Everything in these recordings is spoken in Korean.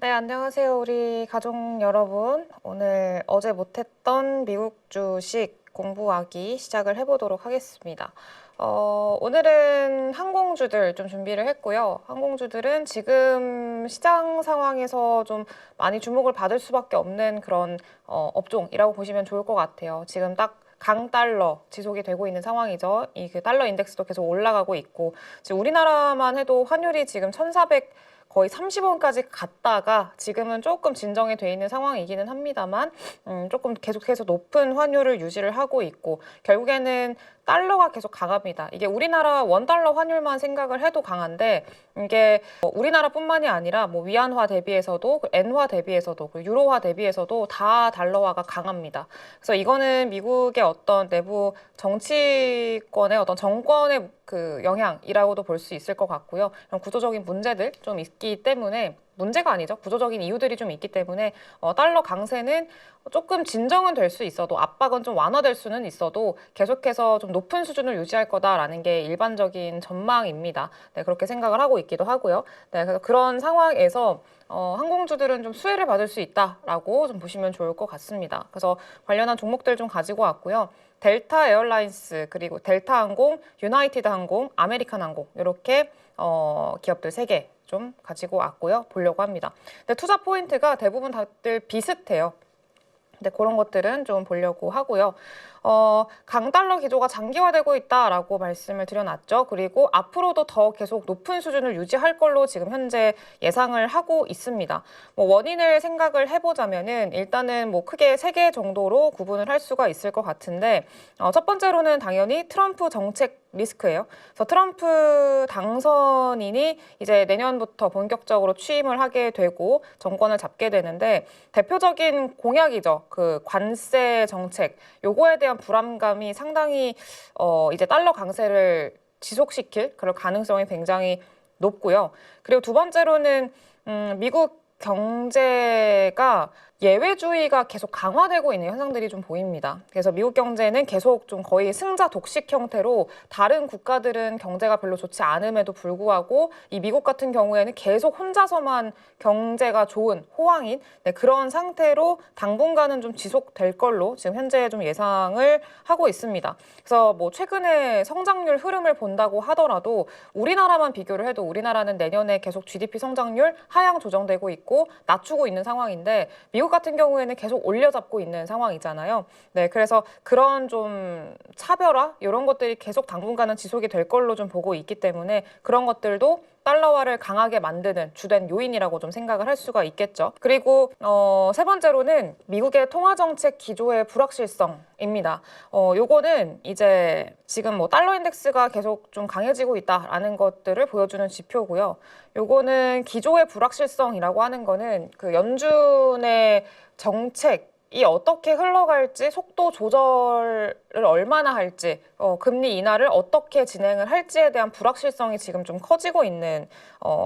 네, 안녕하세요. 우리 가족 여러분. 오늘 어제 못했던 미국 주식 공부하기 시작을 해보도록 하겠습니다. 오늘은 항공주들 좀 준비를 했고요. 항공주들은 지금 시장 상황에서 좀 많이 주목을 받을 수밖에 없는 그런 업종이라고 보시면 좋을 것 같아요. 지금 딱 강달러 지속이 되고 있는 상황이죠. 이 그 달러 인덱스도 계속 올라가고 있고, 지금 우리나라만 해도 환율이 지금 1,400 거의 30원까지 갔다가 지금은 조금 진정이 돼 있는 상황이기는 합니다만 조금 계속해서 높은 환율을 유지를 하고 있고, 결국에는 달러가 계속 강합니다. 이게 우리나라 원달러 환율만 생각을 해도 강한데, 이게 우리나라뿐만이 아니라 뭐 위안화 대비해서도 엔화 대비해서도 유로화 대비해서도 다 달러화가 강합니다. 그래서 이거는 미국의 어떤 내부 정치권의 어떤 정권의 그 영향이라고도 볼 수 있을 것 같고요. 그런 구조적인 문제들 좀 있기 때문에, 문제가 아니죠. 구조적인 이유들이 좀 있기 때문에 달러 강세는 조금 진정은 될 수 있어도, 압박은 좀 완화될 수는 있어도 계속해서 좀 높은 수준을 유지할 거다라는 게 일반적인 전망입니다. 네, 그렇게 생각을 하고 있기도 하고요. 네, 그래서 그런 상황에서 항공주들은 좀 수혜를 받을 수 있다라고 좀 보시면 좋을 것 같습니다. 그래서 관련한 종목들 좀 가지고 왔고요. 델타 에어라인스, 그리고 델타 항공, 유나이티드 항공, 아메리칸 항공, 이렇게 기업들 3개 좀 가지고 왔고요. 보려고 합니다. 근데 투자 포인트가 대부분 다들 비슷해요. 근데 그런 것들은 좀 보려고 하고요. 강달러 기조가 장기화되고 있다라고 말씀을 드려놨죠. 그리고 앞으로도 더 계속 높은 수준을 유지할 걸로 지금 현재 예상을 하고 있습니다. 뭐 원인을 생각을 해보자면은 일단은 뭐 크게 3개 정도로 구분을 할 수가 있을 것 같은데, 첫 번째로는 당연히 트럼프 정책 리스크예요. 그래서 트럼프 당선인이 이제 내년부터 본격적으로 취임을 하게 되고 정권을 잡게 되는데, 대표적인 공약이죠. 그 관세 정책. 요거에 대한 불안감이 상당히 이제 달러 강세를 지속시킬 그런 가능성이 굉장히 높고요. 그리고 두 번째로는 미국 경제가 예외주의가 계속 강화되고 있는 현상들이 좀 보입니다. 그래서 미국 경제는 계속 좀 거의 승자 독식 형태로, 다른 국가들은 경제가 별로 좋지 않음에도 불구하고 이 미국 같은 경우에는 계속 혼자서만 경제가 좋은 호황인, 네, 그런 상태로 당분간은 좀 지속될 걸로 지금 현재 좀 예상을 하고 있습니다. 그래서 뭐 최근에 성장률 흐름을 본다고 하더라도 우리나라만 비교를 해도 우리나라는 내년에 계속 GDP 성장률 하향 조정되고 있고 낮추고 있는 상황인데, 미국 같은 경우에는 계속 올려잡고 있는 상황이잖아요. 네, 그래서 그런 좀 차별화 이런 것들이 계속 당분간은 지속이 될 걸로 좀 보고 있기 때문에, 그런 것들도 달러화를 강하게 만드는 주된 요인이라고 좀 생각을 할 수가 있겠죠. 그리고 세 번째로는 미국의 통화정책 기조의 불확실성입니다. 요거는 이제 지금 뭐 달러 인덱스가 계속 좀 강해지고 있다라는 것들을 보여주는 지표고요. 요거는 기조의 불확실성이라고 하는 거는 그 연준의 정책이 어떻게 흘러갈지, 속도 조절을 얼마나 할지, 금리 인하를 어떻게 진행을 할지에 대한 불확실성이 지금 좀 커지고 있는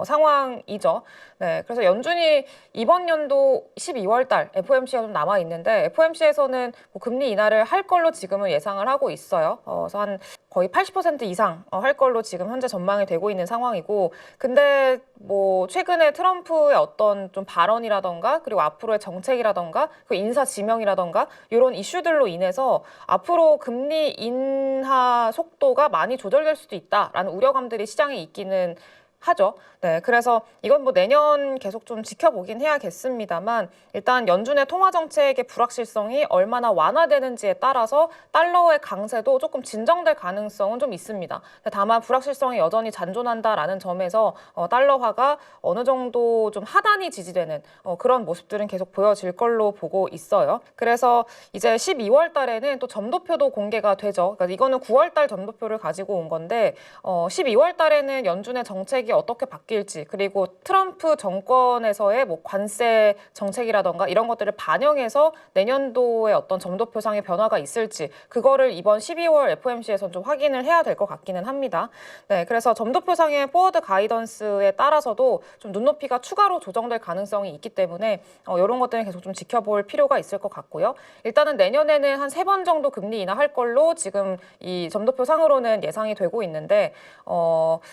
상황이죠. 네, 그래서 연준이 이번 연도 12월 달 FOMC가 좀 남아 있는데, FOMC에서는 뭐 금리 인하를 할 걸로 지금은 예상을 하고 있어요. 그래서 한 거의 80% 이상 할 걸로 지금 현재 전망이 되고 있는 상황이고, 근데 뭐 최근에 트럼프의 어떤 좀 발언이라던가, 그리고 앞으로의 정책이라던가, 그 인사 지명이라던가 이런 이슈들로 인해서 앞으로 금리 인하 속도가 많이 조절될 수도 있다라는 우려감들이 시장에 있기는 하죠. 네, 그래서 이건 뭐 내년 계속 좀 지켜보긴 해야겠습니다만, 일단 연준의 통화 정책의 불확실성이 얼마나 완화되는지에 따라서 달러의 강세도 조금 진정될 가능성은 좀 있습니다. 다만 불확실성이 여전히 잔존한다라는 점에서 달러화가 어느 정도 좀 하단이 지지되는 그런 모습들은 계속 보여질 걸로 보고 있어요. 그래서 이제 12월 달에는 또 점도표도 공개가 되죠. 그러니까 이거는 9월 달 점도표를 가지고 온 건데, 12월 달에는 연준의 정책이 어떻게 바뀔지, 그리고 트럼프 정권에서의 뭐 관세 정책이라던가 이런 것들을 반영해서 내년도에 어떤 점도표상의 변화가 있을지, 그거를 이번 12월 FOMC에서 좀 확인을 해야 될 것 같기는 합니다. 네, 그래서 점도표상의 포워드 가이던스에 따라서도 좀 눈높이가 추가로 조정될 가능성이 있기 때문에 이런 것들은 계속 좀 지켜볼 필요가 있을 것 같고요. 일단은 내년에는 한 3번 정도 금리 인하할 걸로 지금 이 점도표상으로는 예상이 되고 있는데,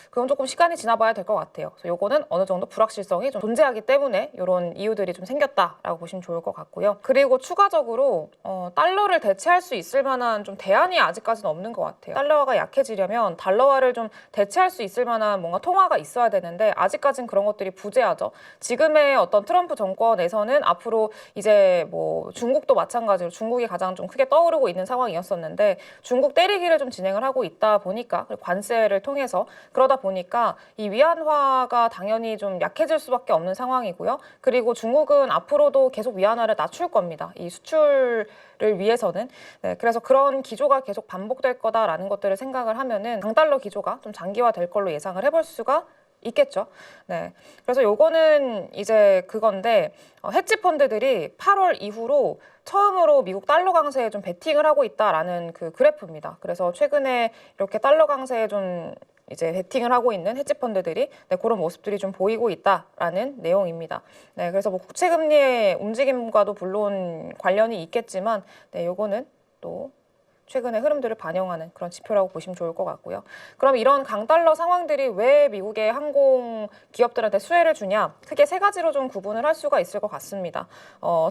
그건 조금 시간이 지나봐야 봐야 될 것 같아요. 그래서 요거는 어느 정도 불확실성이 좀 존재하기 때문에 이런 이유들이 좀 생겼다라고 보시면 좋을 것 같고요. 그리고 추가적으로 달러를 대체할 수 있을 만한 좀 대안이 아직까지는 없는 것 같아요. 달러가 약해지려면 달러화를 좀 대체할 수 있을 만한 뭔가 통화가 있어야 되는데 아직까지는 그런 것들이 부재하죠. 지금의 어떤 트럼프 정권에서는 앞으로 이제 뭐 중국도 마찬가지로 중국이 가장 좀 크게 떠오르고 있는 상황이었었는데 중국 때리기를 좀 진행을 하고 있다 보니까 관세를 통해서 그러다 보니까 이 위안화가 당연히 좀 약해질 수밖에 없는 상황이고요. 그리고 중국은 앞으로도 계속 위안화를 낮출 겁니다. 이 수출을 위해서는. 네, 그래서 그런 기조가 계속 반복될 거다라는 것들을 생각을 하면은 강달러 기조가 좀 장기화될 걸로 예상을 해볼 수가 있겠죠. 네. 그래서 요거는 이제 그건데 헤지 펀드들이 8월 이후로 처음으로 미국 달러 강세에 좀 베팅을 하고 있다라는 그 그래프입니다. 그래서 최근에 이렇게 달러 강세에 좀 이제 베팅을 하고 있는 헤지 펀드들이 네, 그런 모습들이 좀 보이고 있다라는 내용입니다. 네, 그래서 뭐 국채 금리의 움직임과도 물론 관련이 있겠지만 네, 요거는 또 최근의 흐름들을 반영하는 그런 지표라고 보시면 좋을 것 같고요. 그럼 이런 강달러 상황들이 왜 미국의 항공 기업들한테 수혜를 주냐? 크게 세 가지로 좀 구분을 할 수가 있을 것 같습니다.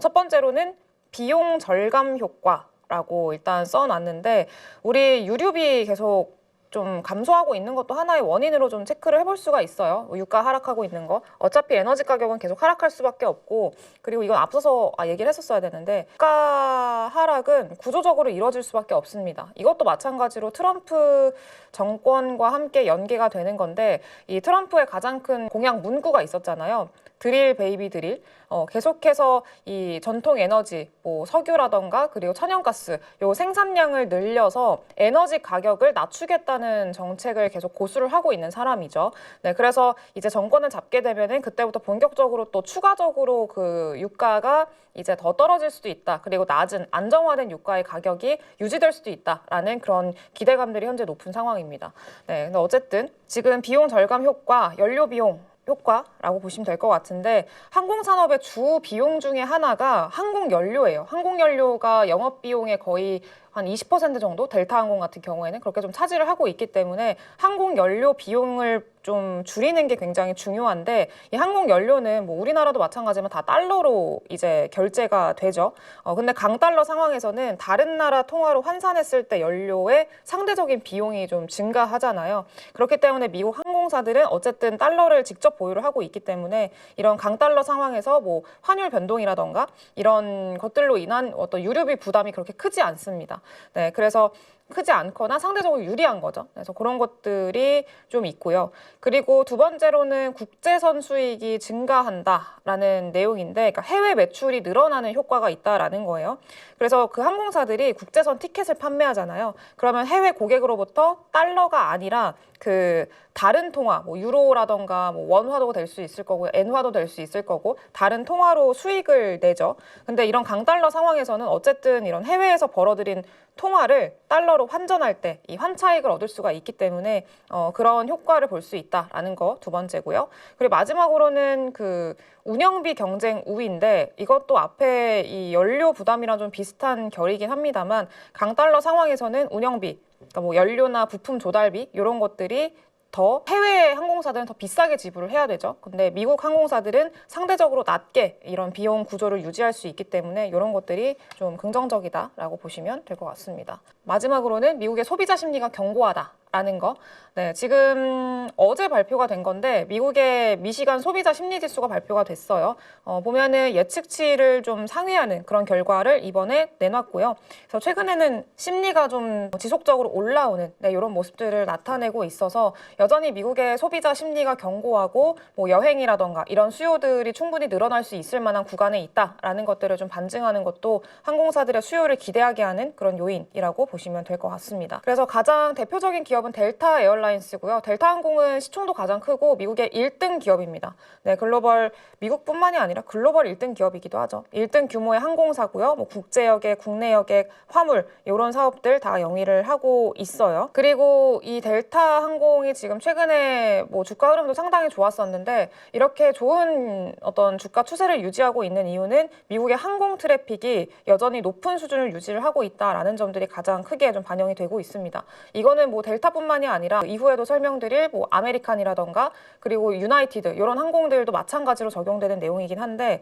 첫 번째로는 비용 절감 효과라고 일단 써놨는데 우리 유류비 계속 좀 감소하고 있는 것도 하나의 원인으로 좀 체크를 해볼 수가 있어요. 유가 하락하고 있는 거. 어차피 에너지 가격은 계속 하락할 수밖에 없고 그리고 이건 앞서서 얘기를 했었어야 되는데 유가 하락은 구조적으로 이루어질 수밖에 없습니다. 이것도 마찬가지로 트럼프 정권과 함께 연계가 되는 건데 이 트럼프의 가장 큰 공약 문구가 있었잖아요. 드릴 베이비 드릴. 계속해서 이 전통 에너지, 뭐 석유라던가 그리고 천연가스 요 생산량을 늘려서 에너지 가격을 낮추겠다는 정책을 계속 고수를 하고 있는 사람이죠. 네, 그래서 이제 정권을 잡게 되면은 그때부터 본격적으로 또 추가적으로 그 유가가 이제 더 떨어질 수도 있다. 그리고 낮은 안정화된 유가의 가격이 유지될 수도 있다라는 그런 기대감들이 현재 높은 상황입니다. 네, 근데 어쨌든 지금 비용 절감 효과, 연료 비용 효과라고 보시면 될 것 같은데 항공산업의 주 비용 중에 하나가 항공연료예요. 항공연료가 영업비용의 거의 한 20% 정도 델타항공 같은 경우에는 그렇게 좀 차지를 하고 있기 때문에 항공연료 비용을 좀 줄이는 게 굉장히 중요한데 이 항공연료는 뭐 우리나라도 마찬가지지만 다 달러로 이제 결제가 되죠. 근데 강달러 상황에서는 다른 나라 통화로 환산했을 때 연료의 상대적인 비용이 좀 증가하잖아요. 그렇기 때문에 미국 항공사들은 어쨌든 달러를 직접 보유를 하고 있기 때문에 이런 강달러 상황에서 뭐 환율 변동이라던가 이런 것들로 인한 어떤 유류비 부담이 그렇게 크지 않습니다. 네, 그래서 크지 않거나 상대적으로 유리한 거죠. 그래서 그런 것들이 좀 있고요. 그리고 두 번째로는 국제선 수익이 증가한다라는 내용인데 그러니까 해외 매출이 늘어나는 효과가 있다라는 거예요. 그래서 그 항공사들이 국제선 티켓을 판매하잖아요. 그러면 해외 고객으로부터 달러가 아니라 그 다른 통화, 뭐 유로라던가 뭐 원화도 될 수 있을 거고 엔화도 될 수 있을 거고 다른 통화로 수익을 내죠. 근데 이런 강달러 상황에서는 어쨌든 이런 해외에서 벌어들인 통화를 달러로 환전할 때 이 환차익을 얻을 수가 있기 때문에 그런 효과를 볼 수 있다라는 거 두 번째고요. 그리고 마지막으로는 그 운영비 경쟁 우위인데 이것도 앞에 이 연료 부담이랑 좀 비슷한 결이긴 합니다만 강달러 상황에서는 운영비 그러니까 뭐 연료나 부품 조달비 이런 것들이 더 해외 항공사들은 더 비싸게 지불을 해야 되죠. 근데 미국 항공사들은 상대적으로 낮게 이런 비용 구조를 유지할 수 있기 때문에 이런 것들이 좀 긍정적이다라고 보시면 될 것 같습니다. 마지막으로는 미국의 소비자 심리가 견고하다라는 거. 네, 지금 어제 발표가 된 건데 미국의 미시간 소비자 심리 지수가 발표가 됐어요. 보면은 예측치를 좀 상회하는 그런 결과를 이번에 내놨고요. 그래서 최근에는 심리가 좀 지속적으로 올라오는 이런 모습들을 나타내고 있어서 여전히 미국의 소비자 심리가 견고하고 뭐 여행이라던가 이런 수요들이 충분히 늘어날 수 있을 만한 구간에 있다라는 것들을 좀 반증하는 것도 항공사들의 수요를 기대하게 하는 그런 요인이라고 보시면 될 것 같습니다. 그래서 가장 대표적인 기업은 델타 에어라인스고요. 델타 항공은 시총도 가장 크고 미국의 1등 기업입니다. 네, 글로벌 미국뿐만이 아니라 글로벌 1등 기업이기도 하죠. 1등 규모의 항공사고요. 뭐 국제 여객, 국내 여객, 화물 이런 사업들 다 영위를 하고 있어요. 그리고 이 델타 항공이 지금 최근에 뭐 주가 흐름도 상당히 좋았었는데 이렇게 좋은 어떤 주가 추세를 유지하고 있는 이유는 미국의 항공 트래픽이 여전히 높은 수준을 유지를 하고 있다라는 점들이 가장 크게 좀 반영이 되고 있습니다. 이거는 뭐 델타 델타뿐만이 아니라 이후에도 설명드릴 뭐 아메리칸이라던가 그리고 유나이티드 이런 항공들도 마찬가지로 적용되는 내용이긴 한데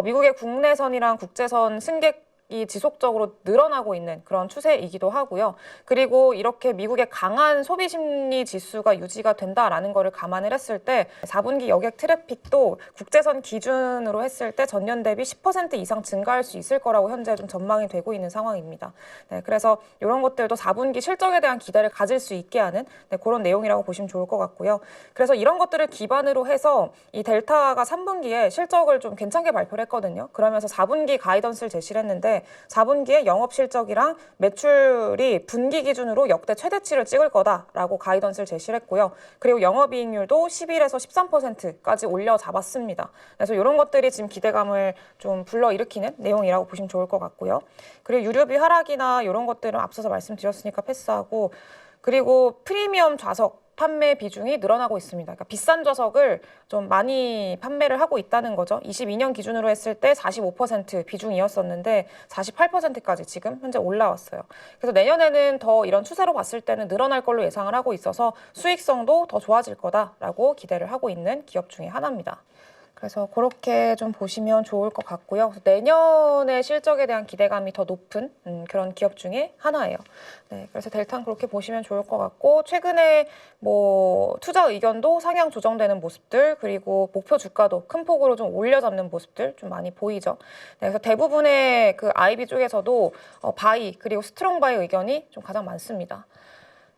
미국의 국내선이랑 국제선 승객 이 지속적으로 늘어나고 있는 그런 추세이기도 하고요. 그리고 이렇게 미국의 강한 소비 심리 지수가 유지가 된다라는 거를 감안을 했을 때 4분기 여객 트래픽도 국제선 기준으로 했을 때 전년 대비 10% 이상 증가할 수 있을 거라고 현재 좀 전망이 되고 있는 상황입니다. 네, 그래서 이런 것들도 4분기 실적에 대한 기대를 가질 수 있게 하는 그런 내용이라고 보시면 좋을 것 같고요. 그래서 이런 것들을 기반으로 해서 이 델타가 3분기에 실적을 좀 괜찮게 발표를 했거든요. 그러면서 4분기 가이던스를 제시를 했는데 4분기에 영업 실적이랑 매출이 분기 기준으로 역대 최대치를 찍을 거다라고 가이던스를 제시를 했고요. 그리고 영업이익률도 11에서 13%까지 올려 잡았습니다. 그래서 이런 것들이 지금 기대감을 좀 불러일으키는 내용이라고 보시면 좋을 것 같고요. 그리고 유류비 하락이나 이런 것들은 앞서서 말씀드렸으니까 패스하고, 그리고 프리미엄 좌석 판매 비중이 늘어나고 있습니다. 그러니까 비싼 좌석을 좀 많이 판매를 하고 있다는 거죠. 22년 기준으로 했을 때 45% 비중이었었는데 48%까지 지금 현재 올라왔어요. 그래서 내년에는 더 이런 추세로 봤을 때는 늘어날 걸로 예상을 하고 있어서 수익성도 더 좋아질 거다라고 기대를 하고 있는 기업 중에 하나입니다. 그래서 그렇게 좀 보시면 좋을 것 같고요. 내년의 실적에 대한 기대감이 더 높은 그런 기업 중에 하나예요. 네, 그래서 델타는 그렇게 보시면 좋을 것 같고, 최근에 뭐 투자 의견도 상향 조정되는 모습들, 그리고 목표 주가도 큰 폭으로 좀 올려잡는 모습들 좀 많이 보이죠. 네, 그래서 대부분의 그 IB 쪽에서도 바이 그리고 스트롱 바이 의견이 좀 가장 많습니다.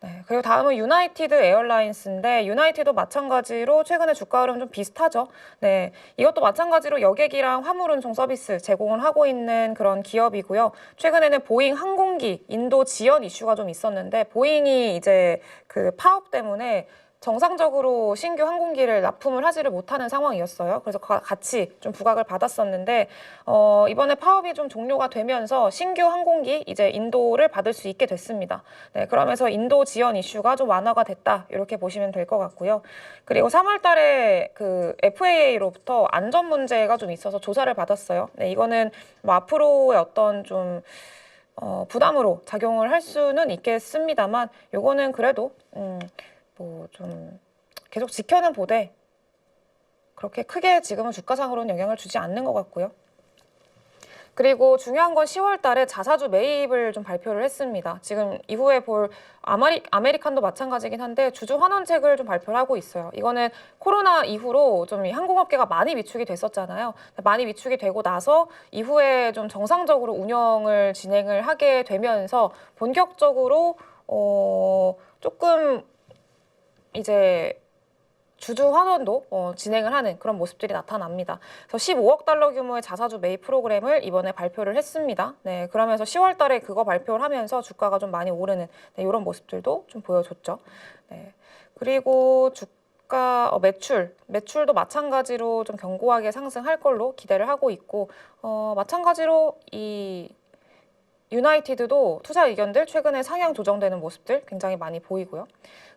네, 그리고 다음은 유나이티드 에어라인스인데, 유나이티드도 마찬가지로 최근에 주가 흐름 좀 비슷하죠. 네, 이것도 마찬가지로 여객이랑 화물 운송 서비스 제공을 하고 있는 그런 기업이고요. 최근에는 보잉 항공기 인도 지연 이슈가 좀 있었는데, 보잉이 이제 그 파업 때문에 정상적으로 신규 항공기를 납품을 하지를 못하는 상황이었어요. 그래서 같이 좀 부각을 받았었는데 이번에 파업이 좀 종료가 되면서 신규 항공기 이제 인도를 받을 수 있게 됐습니다. 네, 그러면서 인도 지연 이슈가 좀 완화가 됐다, 이렇게 보시면 될 것 같고요. 그리고 3월 달에 그 FAA로부터 안전 문제가 좀 있어서 조사를 받았어요. 네, 이거는 뭐 앞으로의 어떤 좀 부담으로 작용을 할 수는 있겠습니다만, 요거는 그래도 뭐 좀 계속 지켜는 보되 그렇게 크게 지금은 주가상으로는 영향을 주지 않는 것 같고요. 그리고 중요한 건 10월 달에 자사주 매입을 좀 발표를 했습니다. 지금 이후에 볼 아메리칸도 마찬가지긴 한데 주주 환원책을 좀 발표를 하고 있어요. 이거는 코로나 이후로 좀 이 항공업계가 많이 위축이 됐었잖아요. 많이 위축이 되고 나서 이후에 좀 정상적으로 운영을 진행을 하게 되면서 본격적으로 조금 이제 주주 환원도 진행을 하는 그런 모습들이 나타납니다. 그래서 15억 달러 규모의 자사주 매입 프로그램을 이번에 발표를 했습니다. 네, 그러면서 10월 달에 그거 발표를 하면서 주가가 좀 많이 오르는 이런 모습들도 좀 보여줬죠. 네, 그리고 주가 매출도 마찬가지로 좀 견고하게 상승할 걸로 기대를 하고 있고, 마찬가지로 이 유나이티드도 투자 의견들 최근에 상향 조정되는 모습들 굉장히 많이 보이고요.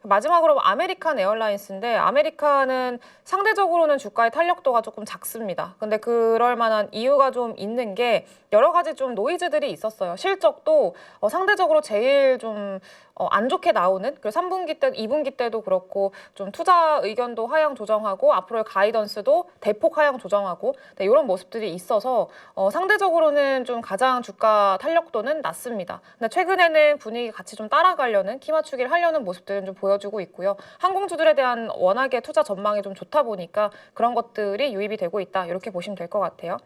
마지막으로 아메리칸 에어라인스인데, 아메리칸은 상대적으로는 주가의 탄력도가 조금 작습니다. 근데 그럴 만한 이유가 좀 있는 게 여러 가지 좀 노이즈들이 있었어요. 실적도 상대적으로 제일 좀 안 좋게 나오는, 그리고 3분기 때, 2분기 때도 그렇고 좀 투자 의견도 하향 조정하고 앞으로의 가이던스도 대폭 하향 조정하고 이런 모습들이 있어서 상대적으로는 좀 가장 주가 탄력도는 낮습니다. 근데 최근에는 분위기 같이 좀 따라가려는, 키 맞추기를 하려는 모습들은 좀 보여주고 있고요. 항공주들에 대한 워낙에 투자 전망이 좀 좋다 보니까 그런 것들이 유입이 되고 있다, 이렇게 보시면 될 것 같아요.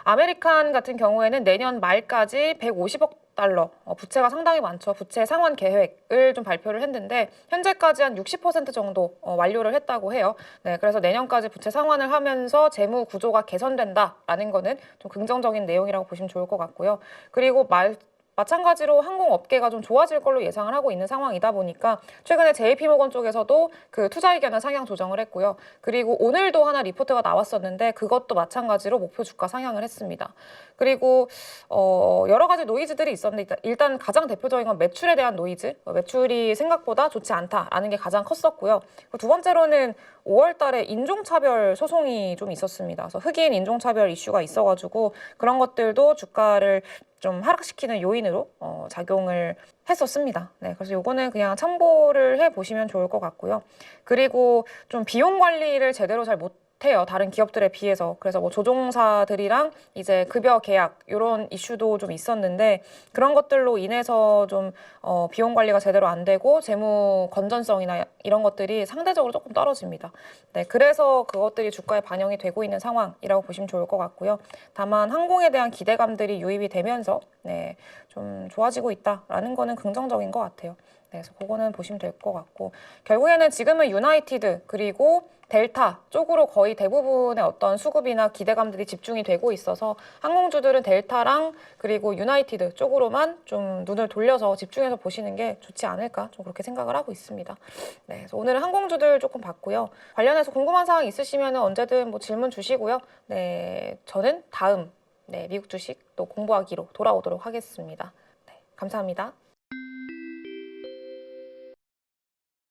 아메리칸 같은 경우에는 내년 말까지 150억 달러, 부채가 상당히 많죠. 부채 상환 계획을 좀 발표를 했는데 현재까지 한 60% 정도 완료를 했다고 해요. 네, 그래서 내년까지 부채 상환을 하면서 재무 구조가 개선된다라는 거는 좀 긍정적인 내용이라고 보시면 좋을 것 같고요. 그리고 마찬가지로 항공업계가 좀 좋아질 걸로 예상을 하고 있는 상황이다 보니까 최근에 JP모건 쪽에서도 그 투자 의견을 상향 조정을 했고요. 그리고 오늘도 하나 리포트가 나왔었는데 그것도 마찬가지로 목표 주가 상향을 했습니다. 그리고 여러 가지 노이즈들이 있었는데 일단 가장 대표적인 건 매출에 대한 노이즈, 매출이 생각보다 좋지 않다라는 게 가장 컸었고요. 두 번째로는 5월 달에 인종차별 소송이 좀 있었습니다. 그래서 흑인 인종차별 이슈가 있어가지고 그런 것들도 주가를 좀 하락시키는 요인으로 작용을 했었습니다. 네, 그래서 요거는 그냥 참고를 해보시면 좋을 것 같고요. 그리고 좀 비용 관리를 제대로 잘 못해요. 다른 기업들에 비해서. 그래서 뭐 조종사들이랑 이제 급여 계약 이런 이슈도 좀 있었는데 그런 것들로 인해서 좀 비용 관리가 제대로 안 되고 재무 건전성이나 이런 것들이 상대적으로 조금 떨어집니다. 네, 그래서 그것들이 주가에 반영이 되고 있는 상황이라고 보시면 좋을 것 같고요. 다만 항공에 대한 기대감들이 유입이 되면서 네, 좀 좋아지고 있다라는 거는 긍정적인 것 같아요. 네, 그래서 그거는 보시면 될 것 같고 결국에는 지금은 유나이티드 그리고 델타 쪽으로 거의 대부분의 어떤 수급이나 기대감들이 집중이 되고 있어서 항공주들은 델타랑 그리고 유나이티드 쪽으로만 좀 눈을 돌려서 집중해서 보시는 게 좋지 않을까 좀 그렇게 생각을 하고 있습니다. 네, 그래서 오늘은 항공주들 조금 봤고요. 관련해서 궁금한 사항 있으시면 언제든 뭐 질문 주시고요. 네, 저는 다음 미국 주식 또 공부하기로 돌아오도록 하겠습니다. 네, 감사합니다.